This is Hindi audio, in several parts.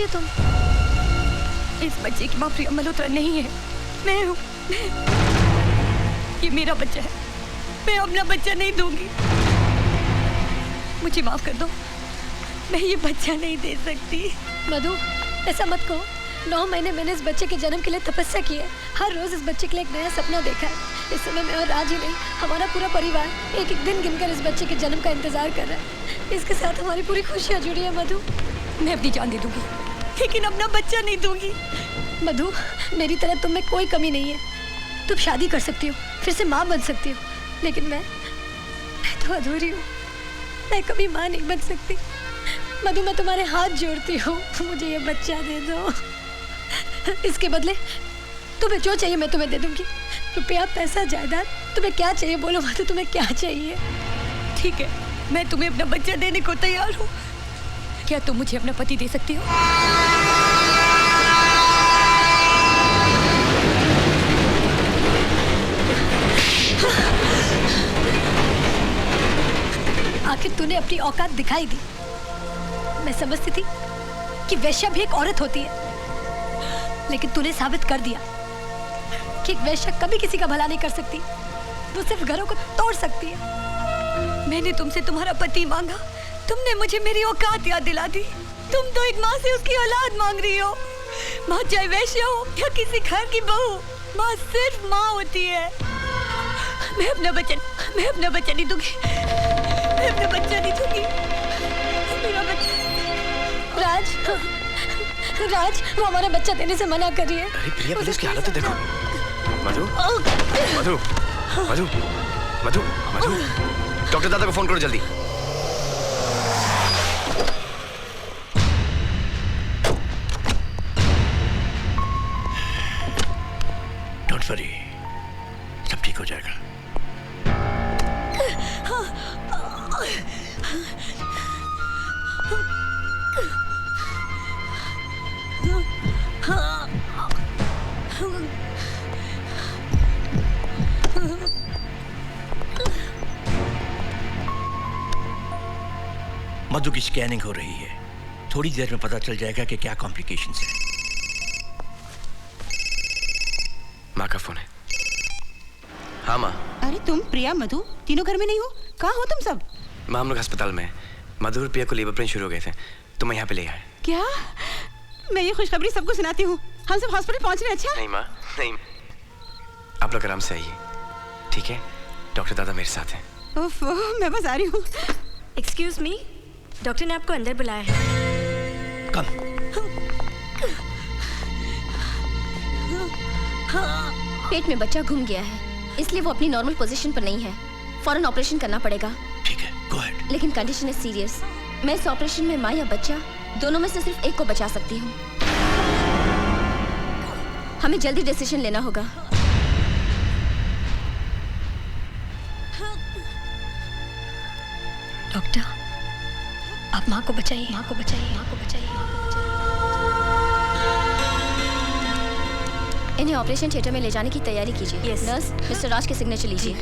रही हो तुम? इस बच्चे की माँ प्रिया मल्होत्रा नहीं है, मैं हूँ। ये मेरा बच्चा है, मैं अपना बच्चा नहीं दूंगी। मुझे माफ कर दो, मैं ये बच्चा नहीं दे सकती। मधु, ऐसा मत कहो। 9 महीने मैंने इस बच्चे के जन्म के लिए तपस्या की है। हर रोज इस बच्चे के लिए एक नया सपना देखा है। इस समय मैं और राज ही नहीं, हमारा पूरा परिवार एक एक दिन गिनकर इस बच्चे के जन्म का इंतजार कर रहा है। इसके साथ हमारी पूरी खुशियाँ जुड़ी है। मधु, मैं अपनी जान दे दूंगी, लेकिन अपना बच्चा नहीं दूंगी। मधु, मेरी तरह तुम में कोई कमी नहीं है। तुम शादी कर सकती हो, फिर से माँ बन सकती हो, लेकिन मैं तो अधूरी हूँ। मैं कभी माँ नहीं बन सकती। मधु, मैं तुम्हारे हाथ जोड़ती हूँ, मुझे ये बच्चा दे दो। इसके बदले तुम्हें जो चाहिए मैं तुम्हें दे दूंगी। रुपया, पैसा, जायदाद, तुम्हें क्या चाहिए बोलो मधु, तुम्हें क्या चाहिए? ठीक है, मैं तुम्हें अपना बच्चा देने को तैयार हूँ। क्या तुम मुझे अपना पति दे सकती हो? आखिर तूने अपनी औकात दिखाई दी। मैं समझती थी कि वैश्या भी एक औरत होती है, लेकिन तूने साबित कर दिया कि एक वैश्या कभी किसी का भला नहीं कर सकती। वो सिर्फ घरों को तोड़ सकती है। मैंने तुमसे तुम्हारा पति मांगा, तुमने मुझे मेरी औकात याद दिला दी। तुम तो एक माँ से उसकी औलाद मांग रही हो। माँ चाहे वैश्या हो या किसी घर की बहू, माँ सिर्फ माँ होती है। मैं अपना बच्चा नहीं दूंगी। मैं अपना बच्चा नहीं दूंगी। मेरा बच्चा। राज, वो हमारा बच्चा देने से मना कर रही है। अरे प्रिया, पहले उसकी हालत तो देखो। मधु, मधु, मधु, मधु, मधु, डॉक्टर दादा को फोन करो जल्दी। डोंट वरी, सब ठीक हो जाएगा। मधु की स्कैनिंग हो रही है, थोड़ी देर में पता चल जाएगा कि क्या कॉम्प्लिकेशंस है। माँ का फोन है। हाँ माँ। अरे तुम, प्रिया, मधु तीनों घर में नहीं हो? कहाँ हो तुम सब? माँ, हम लोग अस्पताल में हैं। मधु और प्रिया को लेबर पेन शुरू हो गए थे, तो मैं यहाँ पे ले आया। क्या? मैं ये खुशखबरी सबको सुनाती हूँ। हम सब हॉस्पिटल पहुँच रहे हैं। अच्छा? नहीं माँ, नहीं, आप लोग आराम से आइए, ठीक है? डॉक्टर दादा मेरे साथ हैं। उफ, मैं बस आ रही हूँ। एक्सक्यूज मी, डॉक्टर ने आपको अंदर बुलाया है। कम। पेट में बच्चा घूम गया है, इसलिए वो अपनी नॉर्मल पोजीशन पर नहीं है। फौरन ऑपरेशन करना पड़ेगा। ठीक है, गो अहेड। लेकिन कंडीशन है सीरियस। मैं इस ऑपरेशन में माँ या बच्चा दोनों में से सिर्फ एक को बचा सकती हूँ। हमें जल्दी डिसीजन लेना होगा। डॉक्टर, आप माँ को बचाइए, माँ को बचाइए, माँ को बचाइए। इन्हें ऑपरेशन थिएटर में ले जाने की तैयारी कीजिए। Yes. नर्स, मिस्टर राज के सिग्नेचर लीजिए।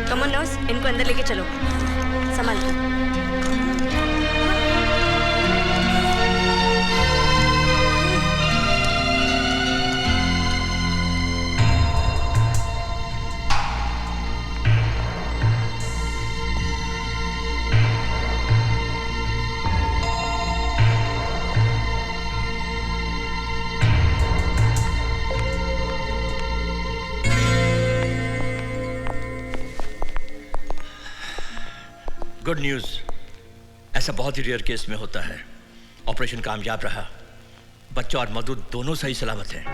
कम ऑन नर्स, इनको अंदर लेके चलो, संभाल के। गुड न्यूज़, ऐसा बहुत ही रेयर केस में होता है। ऑपरेशन कामयाब रहा, बच्चा और मधु दोनों सही सलामत हैं।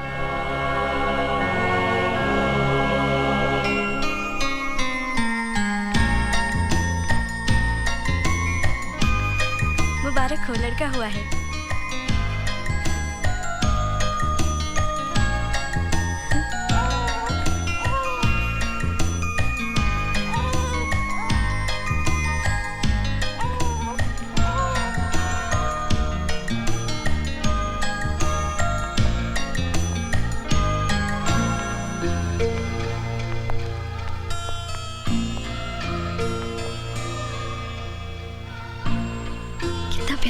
मुबारक हो, लड़का हुआ है।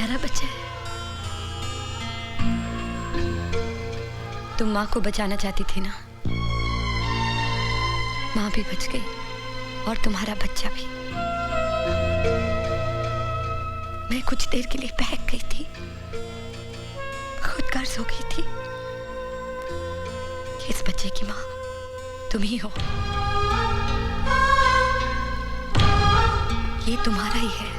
प्यारा बच्चा है। तुम माँ को बचाना चाहती थी ना? माँ भी बच गई और तुम्हारा बच्चा भी। मैं कुछ देर के लिए बहक गई थी, खुद गर्ज हो गई थी। इस बच्चे की माँ तुम ही हो। ये तुम्हारा ही है।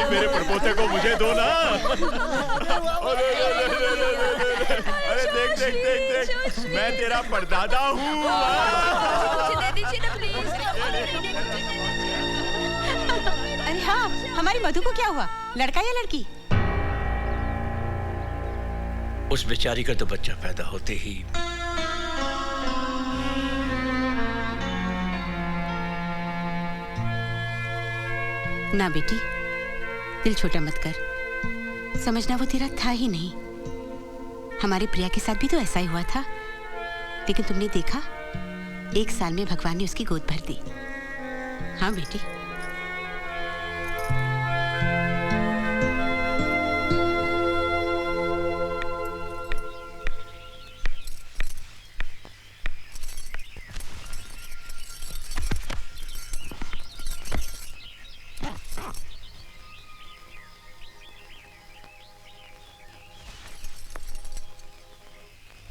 मेरे परपोते को मुझे दो ना। अरे देख देख देख देख, मैं तेरा परदादा हूँ। अरे हाँ, हमारी मधु को क्या हुआ? लड़का या लड़की? उस बेचारी का तो बच्चा पैदा होते ही ना बेटी, दिल छोटा मत कर। समझना वो तेरा था ही नहीं। हमारी प्रिया के साथ भी तो ऐसा ही हुआ था, लेकिन तुमने देखा, 1 साल में भगवान ने उसकी गोद भर दी। हाँ बेटी।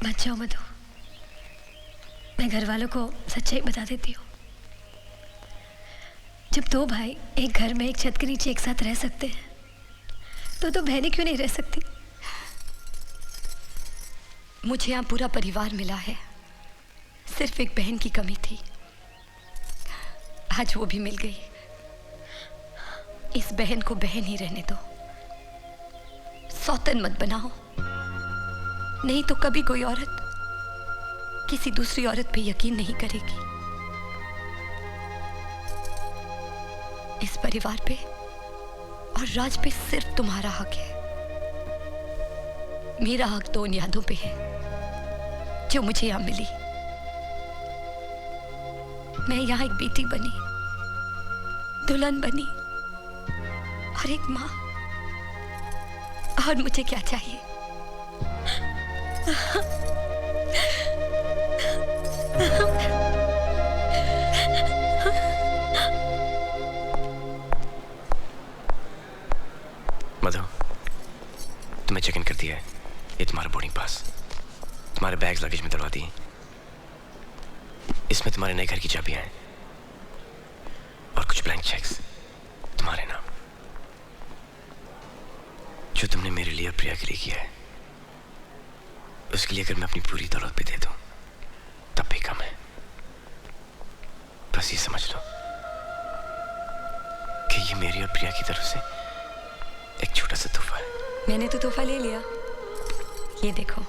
मत जाओ मधु, मैं घर वालों को सच्चाई बता देती हूँ। जब 2 भाई एक घर में एक छत के नीचे एक साथ रह सकते हैं, तो बहनें क्यों नहीं रह सकती? मुझे यहाँ पूरा परिवार मिला है, सिर्फ एक बहन की कमी थी। आज वो भी मिल गई। इस बहन को बहन ही रहने दो, सौतन मत बनाओ, नहीं तो कभी कोई औरत किसी दूसरी औरत पे यकीन नहीं करेगी। इस परिवार पे और राज पे सिर्फ तुम्हारा हक है। मेरा हक तो उन यादों पे है जो मुझे यहां मिली। मैं यहां एक बेटी बनी, दुल्हन बनी और एक मां, और मुझे क्या चाहिए? मधु, तुम्हें चेक इन कर दिया है। ये तुम्हारा बोर्डिंग पास, तुम्हारे बैग्स लगेज में दलवा दिए। इसमें तुम्हारे नए घर की चाबियां हैं और कुछ ब्लैंक चेक्स तुम्हारे नाम, जो तुमने मेरे लिए और प्रिया के लिए किया है। उसके लिए अगर मैं अपनी पूरी दौलत पे दे दूं तब भी कम है। बस ये समझ लो कि ये मेरी और प्रिया की तरफ से एक छोटा सा तोहफा है। मैंने तो तोहफा ले लिया। ये देखो,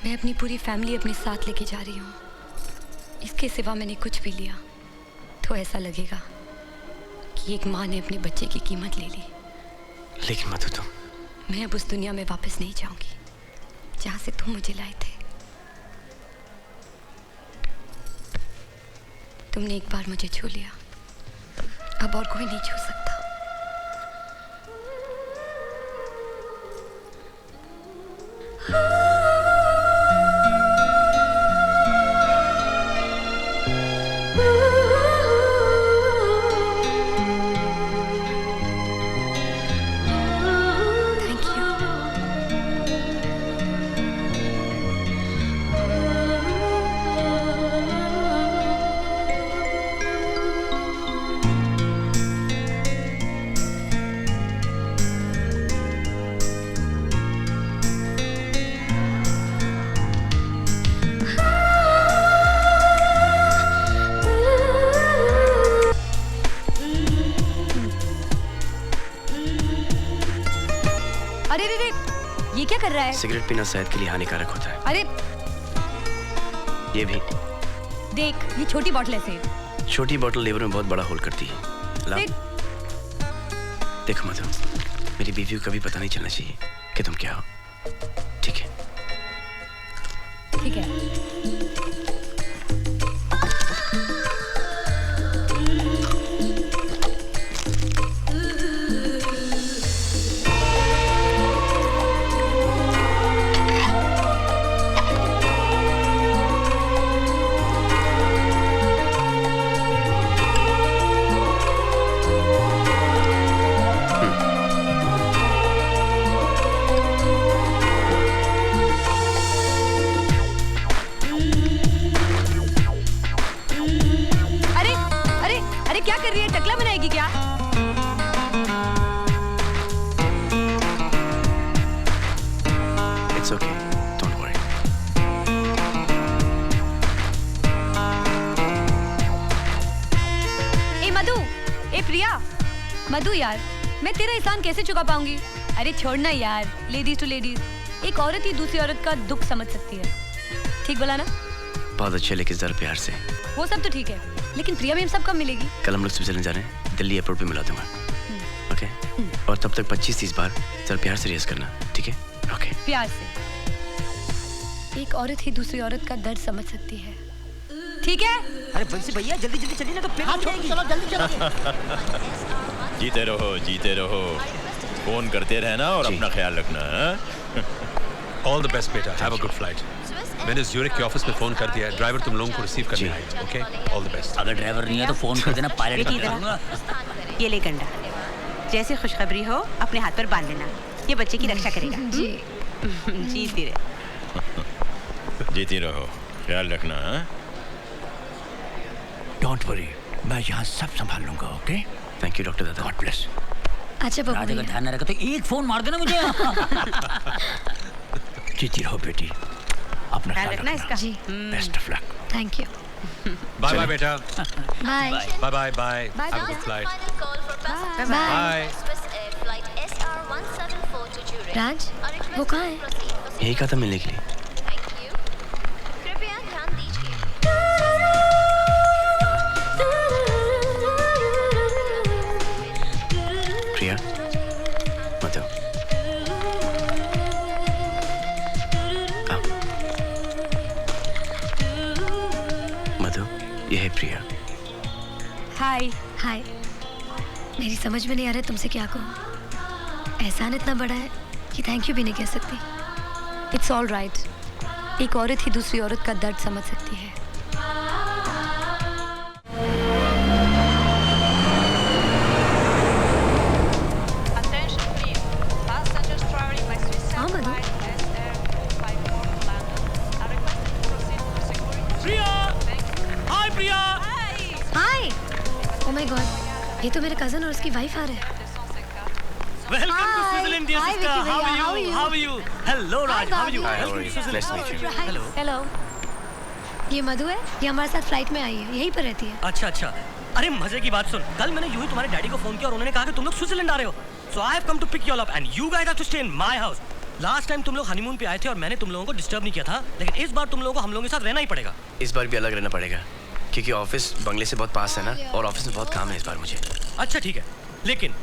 मैं अपनी पूरी फैमिली अपने साथ लेके जा रही हूँ। इसके सिवा मैंने कुछ भी लिया तो ऐसा लगेगा कि एक माँ ने अपने बच्चे की कीमत ले ली। लेकिन मधु, तुम, मैं अब उस दुनिया में वापस नहीं जाऊंगी जहां से तुम मुझे लाए थे। तुमने एक बार मुझे छू लिया, अब और कोई नहीं छू सकता। अरे रे रे, ये क्या कर रहा है? सिगरेट पीना सेहत के लिए हानिकारक होता है। अरे ये भी देख, ये छोटी बोतल है से। छोटी बोतल लीवर में बहुत बड़ा होल करती है, ला। देखो मधु, मेरी बीवी को कभी पता नहीं चलना चाहिए कि तुम क्या हो, ठीक है? ठीक है। क्या कर रही है? टकला बनाएगी क्या? It's okay. Don't worry. ए मधु, ए प्रिया, मधु यार, मैं तेरा एहसान कैसे चुका पाऊंगी? अरे छोड़ना यार, लेडीज टू लेडीज, एक औरत ही दूसरी औरत का दुख समझ सकती है। ठीक बोला ना? बहुत अच्छे, लेकिन जरा प्यार से। वो सब तो ठीक है, लेकिन प्रिया मैम सब कब मिलेगी? कल हम लोग स्विट्जरलैंड जा रहे हैं, दिल्ली एयरपोर्ट पे मिला दूंगा। ओके? और तब तक 25-30 बार जरा प्यार से रेस करना, ठीक है? ओके? प्यार से। एक औरत ही दूसरी औरत का दर्द समझ सकती है। ठीक है? अरे बंसी भैया जल्दी जल्दी चलिए ना तो फिर चलो जल्दी चलो। जीते रहो, फोन करते रहना और अपना ख्याल रखना। ऑल द बेस्ट बेटा, हैव अ गुड फ्लाइट। मैंने ज्यूरिख के ऑफिस में फोन कर दिया है, ड्राइवर तुम लोगों को रिसीव करने आएगा। Okay, all the best. अगर ड्राइवर नहीं है तो फोन कर देना, पायलट कर दूंगा। ये ले गंडा, जैसे खुशखबरी हो अपने हाथ पर बांध लेना, ये बच्चे की रक्षा करेगा। जी जीती रहे। जीती रहो, ख्याल रखना। डोंट वरी, मैं यहाँ सब संभाल लूंगा। ओके? थैंक यू डॉक्टर दादा। God bless. अच्छा पप्पू राधे का ध्यान न रखा तो एक फोन मार देना मुझे। जीती रहो बेटी, अपना ख्याल रखना इसका। जी best of luck. Thank you. Bye bye बेटा। Bye bye bye bye. Have a good flight. Bye. Raj, वो कहाँ है? यही कहा था मिलने के लिए। कृपया ध्यान दीजिए। प्रिया, मधु, आओ। मधु, ये है प्रिया। हाय। हाय। मेरी समझ में नहीं आ रहा है तुमसे क्या कहूँ। एहसान इतना बड़ा है कि थैंक यू भी नहीं कह सकती। It's all right. एक औरत ही दूसरी औरत का दर्द समझ सकती है। हाँ मधु, हाय प्रिया। हाय। ओह माय गॉड, ये तो मेरे कजन और उसकी वाइफ आ रहे हैं। Welcome to Switzerland dear Hi, sister. Vicky how भैया, are you? How are you? Hello Raj, how are you? Hi, how are you? Nice to meet you. Hello. Hello. ये मधु है, ये हमारे साथ फ्लाइट में आई है, यहीं पर रहती है। अच्छा अच्छा, अरे मजे की बात सुन, कल मैंने यूं ही तुम्हारे डैडी को फोन किया और उन्होंने कहा कि तुम लोग स्विट्जरलैंड आ रहे हो। So I have come to pick you all up and you guys have to stay in my house. Last time तुम लोग हनीमून पे आए थे और मैंने तुम लोगों को डिस्टर्ब नहीं किया था, लेकिन इस बार तुम लोगों को हम लोगों के साथ रहना ही पड़ेगा। इस बार भी अलग रहना पड़ेगा, क्योंकि ऑफिस बंगले से बहुत पास है ना, और ऑफिस में बहुत काम है इस बार मुझे। अच्छा ठीक है, लेकिन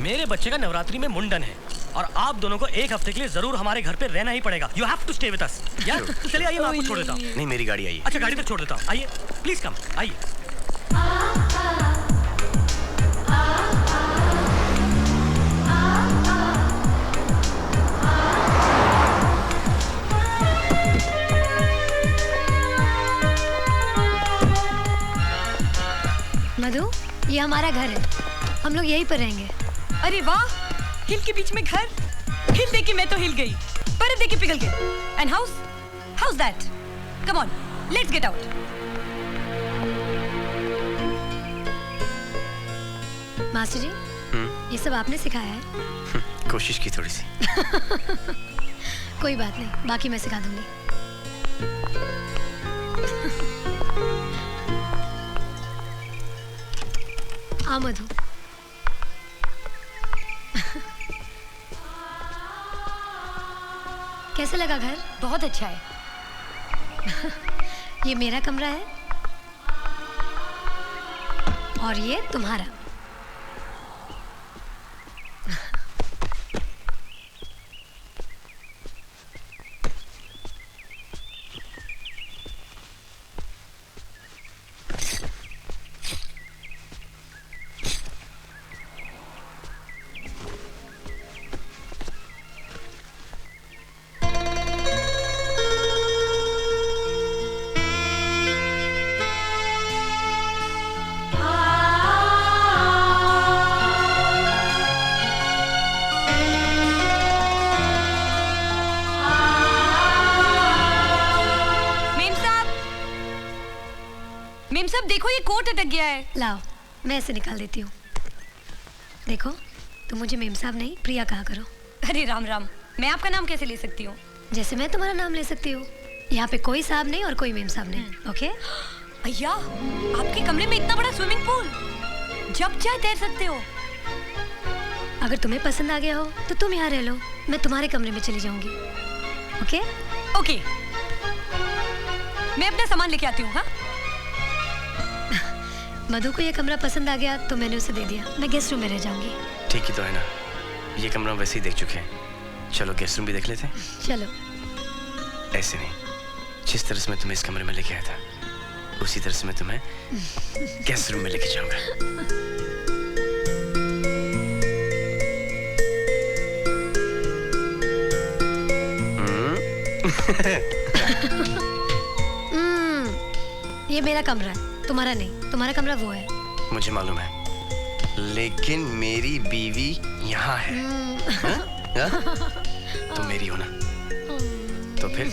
मेरे बच्चे का नवरात्रि में मुंडन है और आप दोनों को एक हफ्ते के लिए जरूर हमारे घर पे रहना ही पड़ेगा। You have to stay with us. या चलिए आइए, मैं आपको छोड़ देता हूँ। नहीं, मेरी गाड़ी आई है। अच्छा गाड़ी तक छोड़ देता हूँ, आइए प्लीज कम, आइए। मधु, ये हमारा घर है, हम लोग यहीं पर रहेंगे। अरे वाह, हिल के बीच में घर। हिल देख के मैं तो हिल गई, बर्फ देख के पिघल गई। And house, house that? Come on, let's get out. Master ji, ये सब आपने सिखाया है? कोशिश की थोड़ी सी। कोई बात नहीं, बाकी मैं सिखा दूंगी। आ मधु, कैसा लगा घर? बहुत अच्छा है। ये मेरा कमरा है और ये तुम्हारा। रिमोट अटक गया है। लाओ, मैं इसे निकाल देती हूँ। देखो, तुम मुझे मेम साहब नहीं प्रिया कहा करो। अरे राम राम, मैं आपका नाम कैसे ले सकती हूँ? जैसे मैं तुम्हारा नाम ले सकती हूँ। यहाँ पे कोई साहब नहीं और कोई मेम साहब नहीं, ओके? भैया, आपके कमरे में इतना बड़ा स्विमिंग पूल, जब चाहे तैर सकते हो। अगर तुम्हें पसंद आ गया हो तो तुम यहाँ रह लो, मैं तुम्हारे कमरे में चली जाऊंगी, ओके? ओके, मैं अपना सामान लेके आती हूँ। हाँ, मधु को ये कमरा पसंद आ गया तो मैंने उसे दे दिया। मैं गेस्ट रूम में रह जाऊंगी। ठीक ही तो है ना, ये कमरा वैसे ही देख चुके हैं। चलो गेस्ट रूम भी देख लेते हैं। चलो। ऐसे नहीं, जिस तरह से मैं तुम्हें इस कमरे में लेके आया था उसी तरह से मैं तुम्हें गेस्ट रूम में लेके जाऊंगा। ये मेरा कमरा है, तुम्हारा नहीं। तुम्हारा कमरा वो है। मुझे मालूम है, लेकिन मेरी बीवी यहाँ है। हाँ? तुम मेरी हो ना, तो फिर